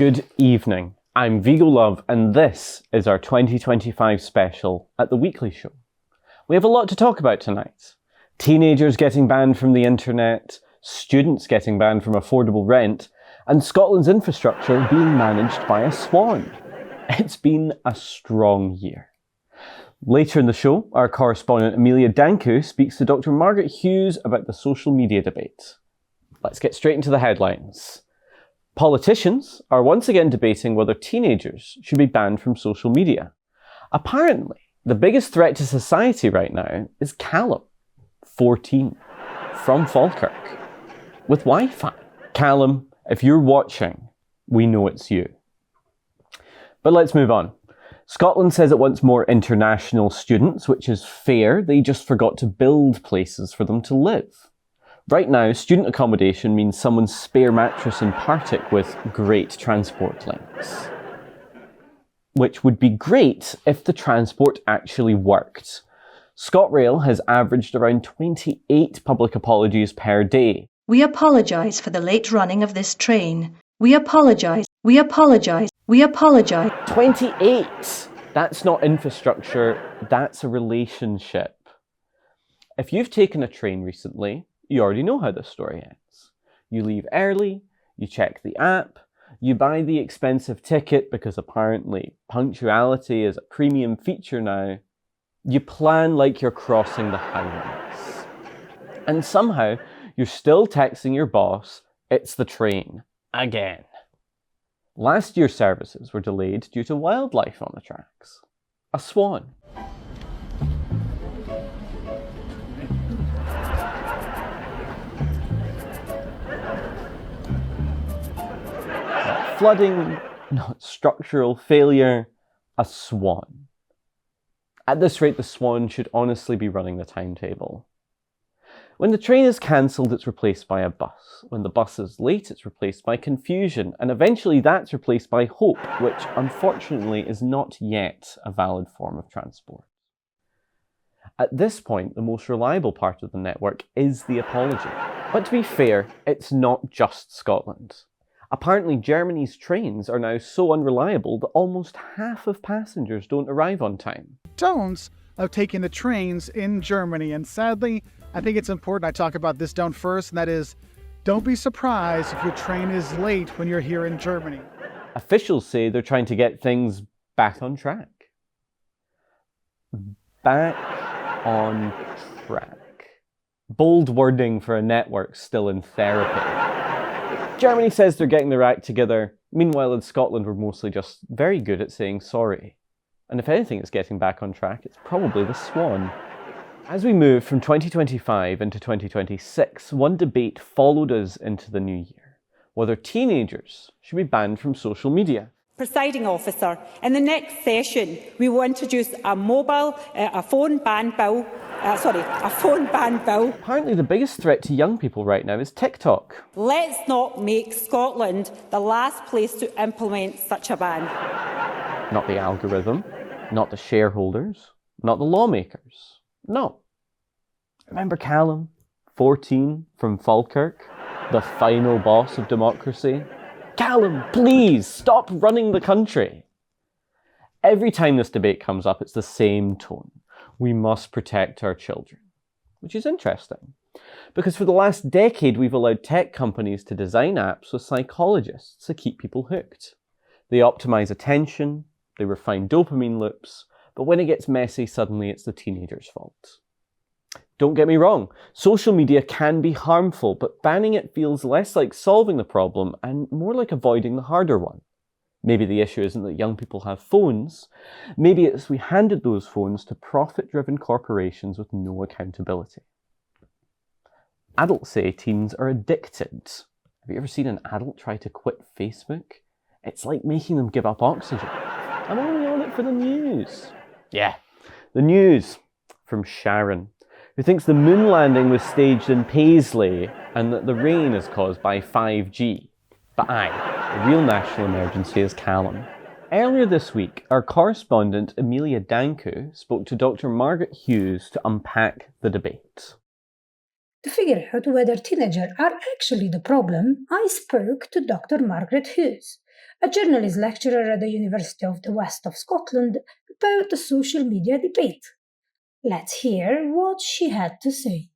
Good evening. I'm Vigo Love and this is our 2025 special at The Weekly Show. We have a lot to talk about tonight. Teenagers getting banned from the internet, students getting banned from affordable rent, and Scotland's infrastructure being managed by a swan. It's been a strong year. Later in the show, our correspondent Amelia Danku speaks to Dr. Margaret Hughes about the social media debate. Let's get straight into the headlines. Politicians are once again debating whether teenagers should be banned from social media. Apparently, the biggest threat to society right now is Callum, 14, from Falkirk, with Wi-Fi. Callum, if you're watching, we know it's you. But let's move on. Scotland says it wants more international students, which is fair. They just forgot to build places for them to live. Right now, student accommodation means someone's spare mattress in Partick with great transport links. Which would be great if the transport actually worked. ScotRail has averaged around 28 public apologies per day. We apologise for the late running of this train. We apologise. We apologise. We apologise. 28! That's not infrastructure, that's a relationship. If you've taken a train recently, you already know how this story ends. You leave early, you check the app, you buy the expensive ticket because apparently punctuality is a premium feature now. You plan like you're crossing the Highlands. And somehow, you're still texting your boss, it's the train. Again. Last year's services were delayed due to wildlife on the tracks. A swan. Flooding, not structural failure, a swan. At this rate, the swan should honestly be running the timetable. When the train is cancelled, it's replaced by a bus. When the bus is late, it's replaced by confusion. And eventually that's replaced by hope, which unfortunately is not yet a valid form of transport. At this point, the most reliable part of the network is the apology. But to be fair, it's not just Scotland. Apparently, Germany's trains are now so unreliable that almost half of passengers don't arrive on time. Tones of taking the trains in Germany, and sadly, I think it's important I talk about this don't first, and that is, don't be surprised if your train is late when you're here in Germany. Officials say they're trying to get things back on track. Back on track. Bold wording for a network still in therapy. Germany says they're getting their act together. Meanwhile, in Scotland, we're mostly just very good at saying sorry. And if anything is getting back on track, it's probably the swan. As we move from 2025 into 2026, one debate followed us into the new year. Whether teenagers should be banned from social media. Presiding officer, in the next session, we will introduce a phone ban bill. Apparently the biggest threat to young people right now is TikTok. Let's not make Scotland the last place to implement such a ban. Not the algorithm, not the shareholders, not the lawmakers. No. Remember Callum, 14, from Falkirk, the final boss of democracy? Callum, please, stop running the country. Every time this debate comes up, it's the same tone. We must protect our children. Which is interesting. Because for the last decade, we've allowed tech companies to design apps with psychologists to keep people hooked. They optimize attention, they refine dopamine loops, but when it gets messy, suddenly it's the teenager's fault. Don't get me wrong, social media can be harmful, but banning it feels less like solving the problem and more like avoiding the harder one. Maybe the issue isn't that young people have phones, maybe it's we handed those phones to profit-driven corporations with no accountability. Adults say teens are addicted. Have you ever seen an adult try to quit Facebook? It's like making them give up oxygen. I'm only on it for the news. Yeah, the news from Sharon, who thinks the moon landing was staged in Paisley and that the rain is caused by 5G. But the real national emergency is Callum. Earlier this week, our correspondent Amelia Danku spoke to Dr. Margaret Hughes to unpack the debate. To figure out whether teenagers are actually the problem, I spoke to Dr. Margaret Hughes, a journalist lecturer at the University of the West of Scotland, about the social media debate. Let's hear what she had to say.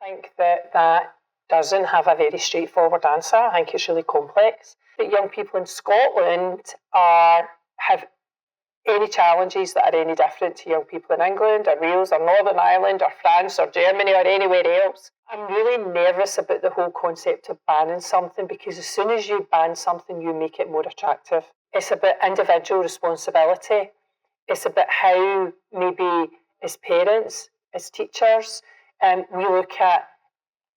I think that doesn't have a very straightforward answer. I think it's really complex. That young people in Scotland have any challenges that are any different to young people in England or Wales or Northern Ireland or France or Germany or anywhere else. I'm really nervous about the whole concept of banning something, because as soon as you ban something, you make it more attractive. It's about individual responsibility. It's about how maybe as parents, as teachers, we look at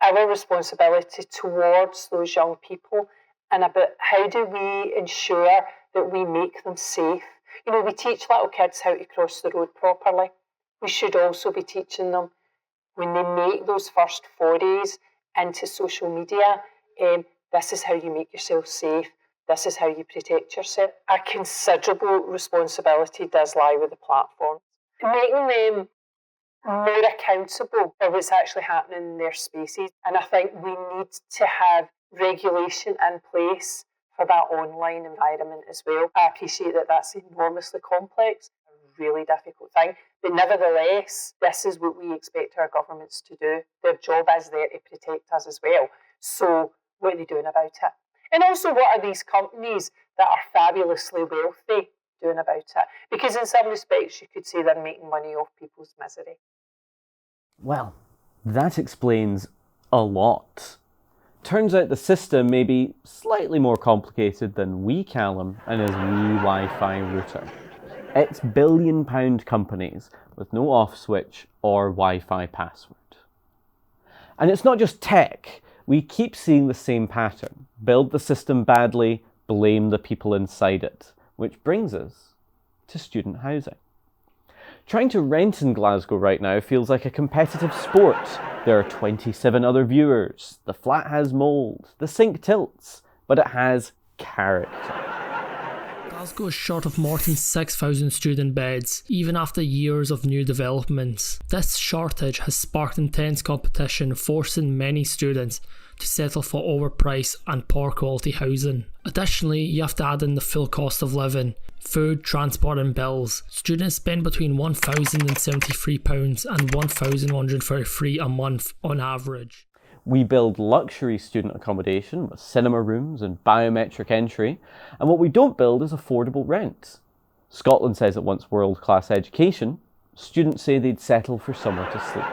our responsibility towards those young people, and about how do we ensure that we make them safe. You know, we teach little kids how to cross the road properly. We should also be teaching them, when they make those first forays into social media, this is how you make yourself safe. This is how you protect yourself. A considerable responsibility does lie with the platforms. Making them more accountable for what's actually happening in their spaces. And I think we need to have regulation in place for that online environment as well. I appreciate that that's enormously complex, a really difficult thing. But nevertheless, this is what we expect our governments to do. Their job is there to protect us as well. So what are they doing about it? And also, what are these companies that are fabulously wealthy doing about it? Because in some respects, you could say they're making money off people's misery. Well, that explains a lot. Turns out the system may be slightly more complicated than wee Callum and his wee Wi-Fi router. It's billion-pound companies with no off switch or Wi-Fi password. And it's not just tech. We keep seeing the same pattern. Build the system badly, blame the people inside it. Which brings us to student housing. Trying to rent in Glasgow right now feels like a competitive sport. There are 27 other viewers, the flat has mould, the sink tilts, but it has character. Glasgow is short of more than 6,000 student beds, even after years of new developments. This shortage has sparked intense competition, forcing many students to settle for overpriced and poor quality housing. Additionally, you have to add in the full cost of living, food, transport and bills. Students spend between £1,073 and £1,133 a month on average. We build luxury student accommodation with cinema rooms and biometric entry, and what we don't build is affordable rent. Scotland says it wants world-class education. Students say they'd settle for somewhere to sleep.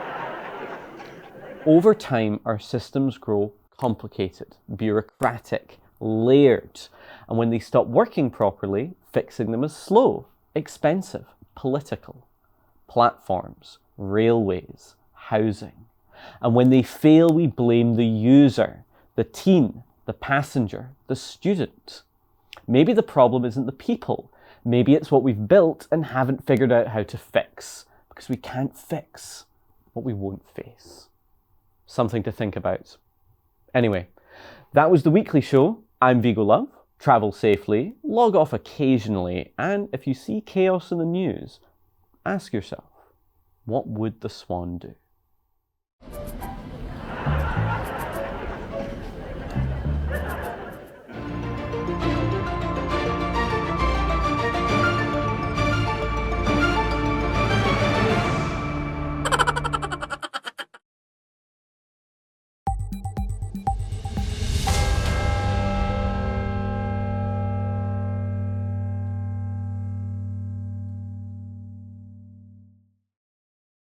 Over time, our systems grow complicated, bureaucratic, layered, and when they stop working properly, fixing them is slow, expensive, political. Platforms, railways, housing. And when they fail, we blame the user, the teen, the passenger, the student. Maybe the problem isn't the people. Maybe it's what we've built and haven't figured out how to fix, because we can't fix what we won't face. Something to think about. Anyway, that was the weekly show. I'm Vigo Love. Travel safely, log off occasionally, and if you see chaos in the news, ask yourself, what would the Swan do?